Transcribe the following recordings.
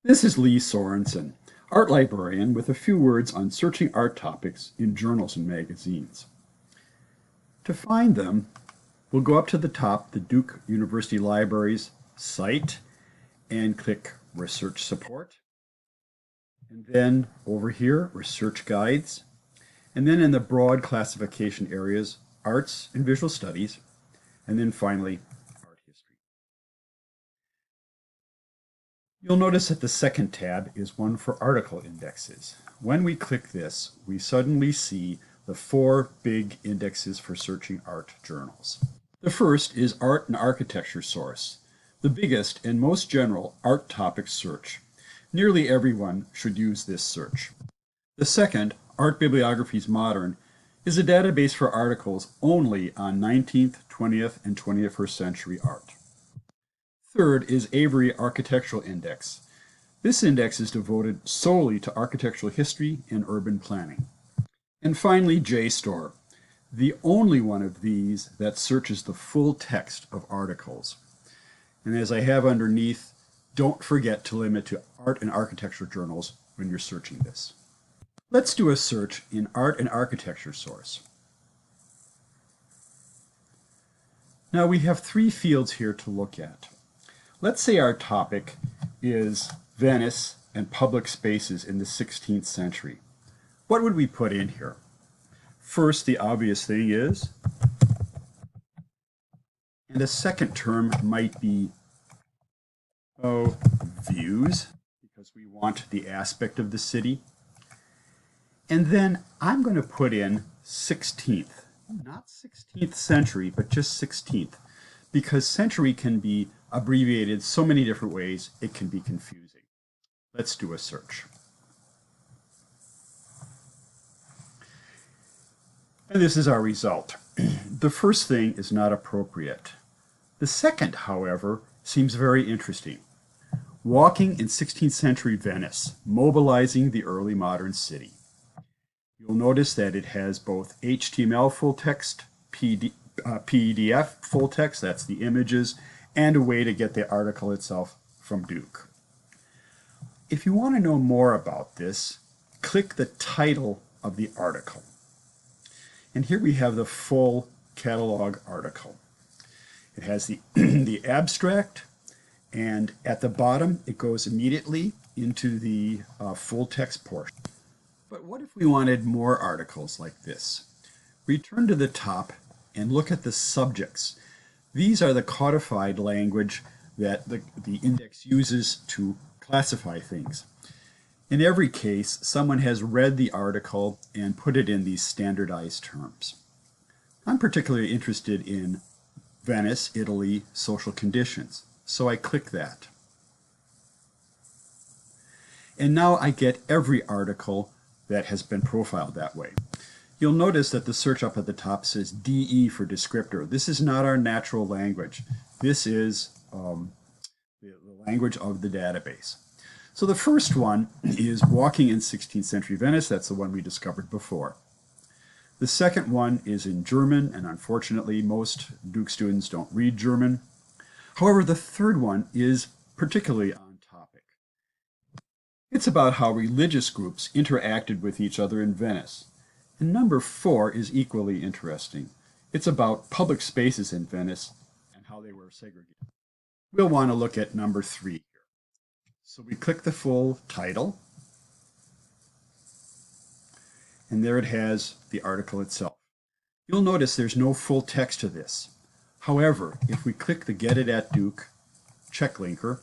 This is Lee Sorensen, art librarian with a few words on searching art topics in journals and magazines. To find them, we'll go up to the top, the Duke University Libraries site, and click Research Support. And then over here, Research Guides. And then in the broad classification areas, Arts and Visual Studies. And then finally, Art History. You'll notice that the second tab is one for article indexes. When we click this, we suddenly see the four big indexes for searching art journals. The first is Art and Architecture Source, the biggest and most general art topic search. Nearly everyone should use this search. The second, Art Bibliographies Modern, is a database for articles only on 19th, 20th, and 21st century art. Third is Avery Architectural Index. This index is devoted solely to architectural history and urban planning. And finally, JSTOR, the only one of these that searches the full text of articles. And as I have underneath, don't forget to limit to art and architecture journals when you're searching this. Let's do a search in Art and Architecture Source. Now we have three fields here to look at. Let's say our topic is Venice and public spaces in the 16th century. What would we put in here? First, the obvious thing is, and a second term might be views, because we want the aspect of the city. And then I'm going to put in 16th, not 16th century, but just 16th, because century can be abbreviated so many different ways, it can be confusing. Let's do a search. And this is our result. The first thing is not appropriate. The second, however, seems very interesting. Walking in 16th century Venice, mobilizing the early modern city. You'll notice that it has both HTML full text, PDF full text, that's the images, and a way to get the article itself from Duke. If you want to know more about this, click the title of the article. And here we have the full catalog article. It has the, the abstract, and at the bottom it goes immediately into the full text portion. But what if we wanted more articles like this? Return to the top and look at the subjects. These are the codified language that the index uses to classify things. In every case, someone has read the article and put it in these standardized terms. I'm particularly interested in Venice, Italy, social conditions, so I click that. And now I get every article that has been profiled that way. You'll notice that the search up at the top says DE for descriptor. This is not our natural language. This is the language of the database. So the first one is Walking in 16th century Venice. That's the one we discovered before. The second one is in German, and unfortunately most Duke students don't read German. However, the third one is particularly on topic. It's about how religious groups interacted with each other in Venice. And number 4 is equally interesting. It's about public spaces in Venice and how they were segregated. We'll want to look at number 3 here. So we click the full title, and there it has the article itself. You'll notice there's no full text to this. However, if we click the Get It at Duke check linker,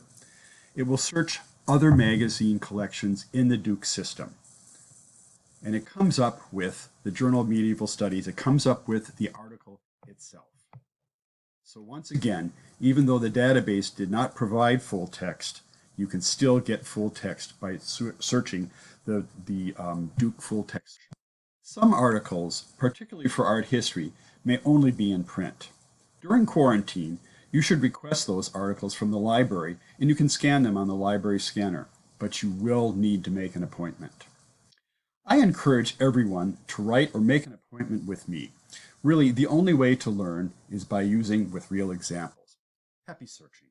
it will search other magazine collections in the Duke system. And it comes up with the Journal of Medieval Studies. It comes up with the article itself. So once again, even though the database did not provide full text, you can still get full text by searching the Duke full text. Some articles, particularly for art history, may only be in print. During quarantine, you should request those articles from the library, and you can scan them on the library scanner, but you will need to make an appointment. I encourage everyone to write or make an appointment with me. Really, the only way to learn is by using with real examples. Happy searching.